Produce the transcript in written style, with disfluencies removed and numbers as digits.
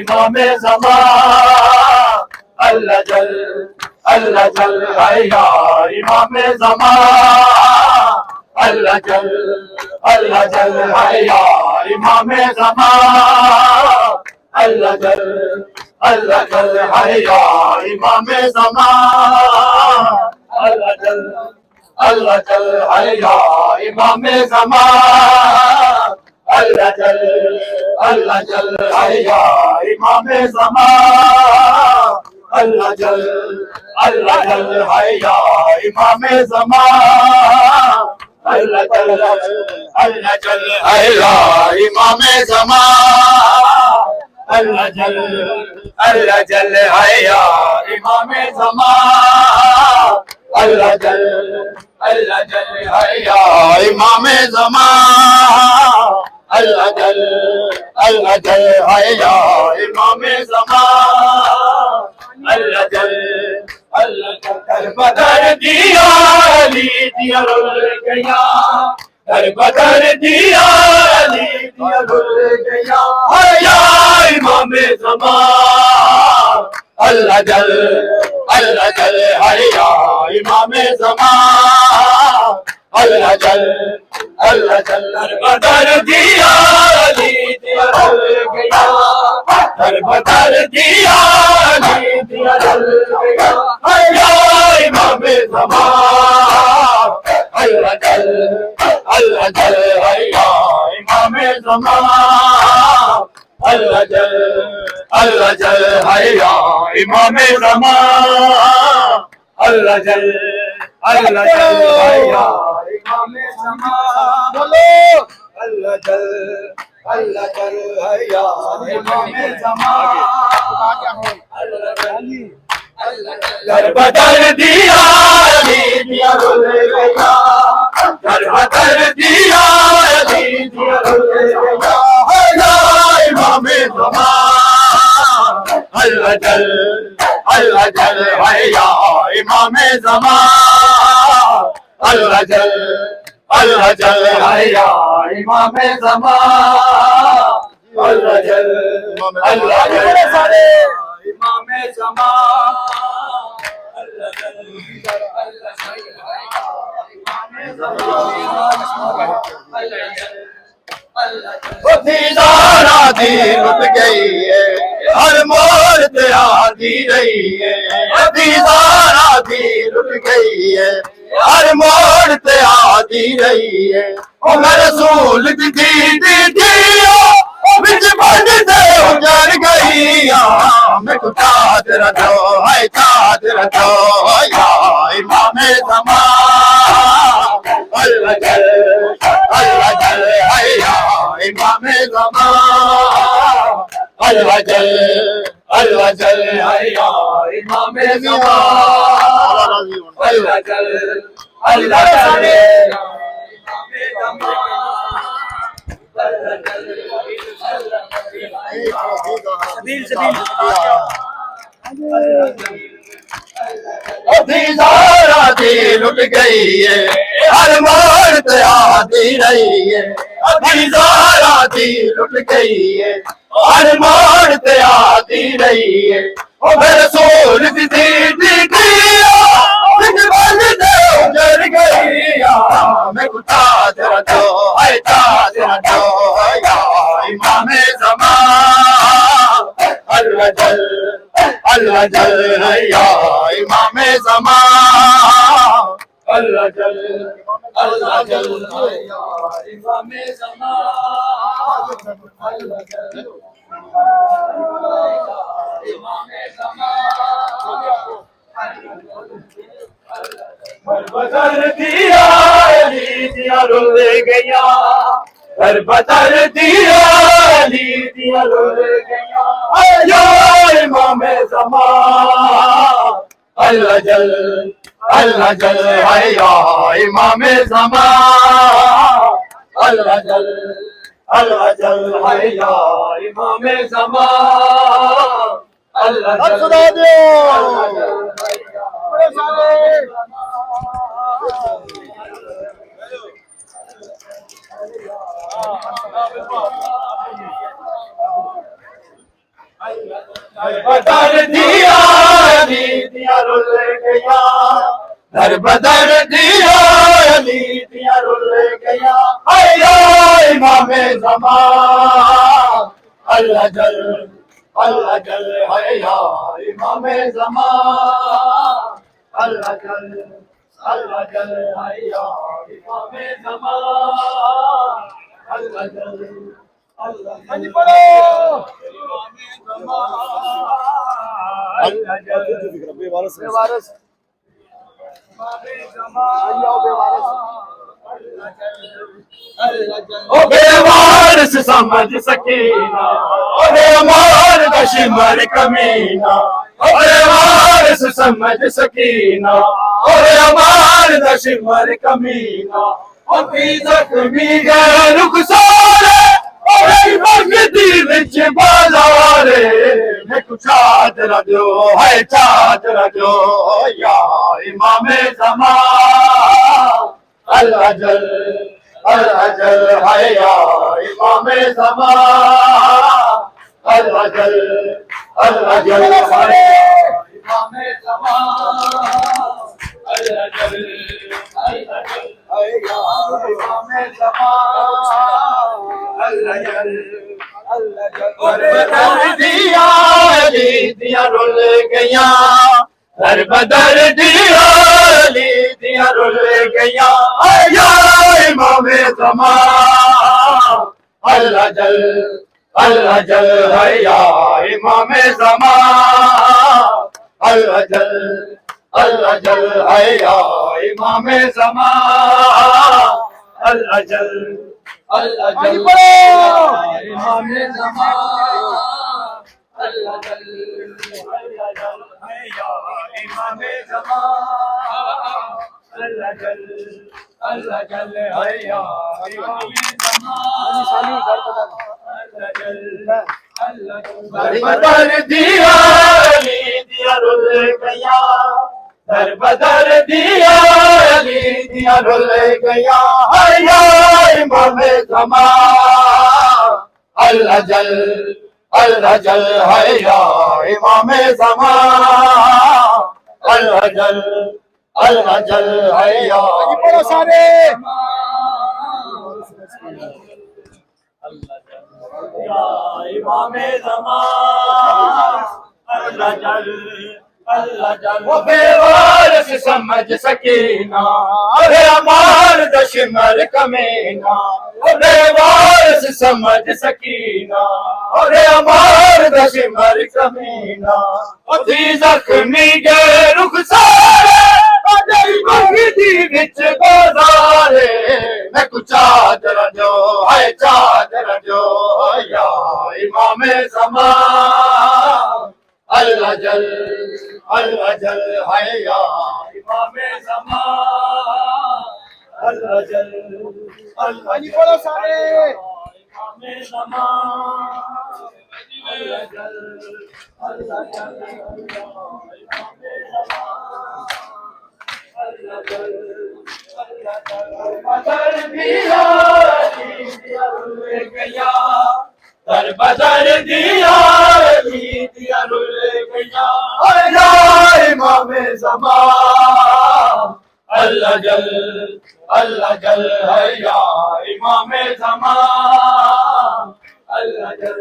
इमाम ज़मान अल्लाह जल है या इमाम ज़मान अल्लाह जल है या इमाम ज़मान अल्लाह जल है या इमाम ज़मान अल्लाह जल है या इमाम ज़मान अल्लाह जल है या इमाम ज़मान अल्लाह जल है या इमाम ज़मान अल्लाह जल है या इमाम ज़मान अल्लाह जल है या इमाम ज़मान अल्लाह जल है या इमाम ज़मान अल्लाह जल है या इमाम ज़मान अल्लाह जल कर बदर दिया अली दिया रुल गया कर बदर दिया अली दिया रुल गया या इमाम ज़मान अल्लाह जल है या इमाम ज़मान अल्लाह जल कर बदर दिया अली दिया रुल गया कर बदर दिया अली दिया रुल गया या इमाम ज़मान अल्लाह जल है या इमाम ज़मान अल्लाह जल है या इमाम ज़मान अल्लाह जल है या इमाम ज़मान बोलो अल्लाह जल है या इमाम ज़मान कर बदर दिया अली दिया रुल गया कर बदर दिया अली दिया रुल गया या इमाम ज़मान अल्लाह जल है या इमाम ज़मान अल्लाह जल है या इमाम ज़मान अल्लाह जल इमाम ज़मान दी लुट गई है हर मोर ते आती रही है दीदारा दी लुट गई है हर मोर ते आती रही है ओ मैं रसूल दी बिच बंद से उजड़ गई मैं चाहत रखो है चाहत रखो या इमाम ज़मान अल्लाह जल है या इमाम ज़मान अल्लाह जल है या इमाम ज़मान अल्लाह जल है या इमाम दीदारा दी लुट गई है हर मोर ते आती रही है दीदारा दी लुट गई है हर मोर ते आती रही है ओ मेरे रसूल दी उजड़ गई मैं कुत्ता तेरा तो है तेरा तो या इमाम ज़मान अल्लाह जल है या इमाम ज़मान अल्लाह जल है या इमाम ज़मान अल्लाह जल इमाम ज़मान बदल दिया अली दिया रुल गया कर बदल दिया अली दिया रुल गया या इमाम ज़मान अल्लाह जल है या इमाम ज़मान अल्लाह जल है या इमाम ज़मान अल्लाह जल है या बदल दिया अली दिया रुल गया, दर बदल दिया अली दिया रुल गया। आया इमामे ज़मान अल्लाह जल हैया इमामे ज़मान अल्लाह जल हैया इमामे ज़मान अल्लाह जल अल्लाह पढ़ो अल्लाह जल बेवारस ओ बेवारस समझ सकीना, ओ बेमार कश्मर कमीना, ओ बेवारस समझ सकीना, ओ बेमार कश्मर कमीना। ओ भी जख्मी गए रुखसारे, ओ भगती विच बाजारे, मैं कुछ चादर दो है चादर दो या इमामे ज़मान अल्लाह जल है या इमामे ज़मान अल्लाह जल है इमामे ज़मान अल्लाह जल है या इमामे ज़मान अल्लाह जल बदल दिया अली दिया रुल गया, दर बदल दिया अली दिया रुल गया। आया इमामे ज़मान अल्लाह जल है या इमामे ज़मान अल्लाह जल है या इमामे ज़मान अल्लाह जल इमामे ज़मान अल्लाह जल है या इमामे ज़मान अल्लाह जल है या इमामे ज़मान बदल दिया अली दिया रुल गया, दर बदल दिया अली दिया रुल गया। हैया इमामे ज़मान अल्लाह जल है या इमामे ज़मान अल्लाह जल है या सारे इमामे ज़मान अल्लाह जल वो बेवारस समझ सकीना, अरे अमार दशमर कमीना, वो बेवारस समझ सकीना, अरे अमार दशमर कमीना। अभी जख्मी गए रुखसारे, भगती विच बाजारे, मैं कुछ चादर दो है चादर दो या इमामे ज़मान अल्लाह जल है या इमामे ज़मान अल्लाह जल बोलो सारे इमामे ज़मान अल्लाह जल इमामे ज़मान अल्लाह जल बदल दिया दिया रुल गया, दर बदल दिया दिया रुल गया। आया इमामे ज़मान अल्लाह जल है या इमामे ज़मान अल्लाह जल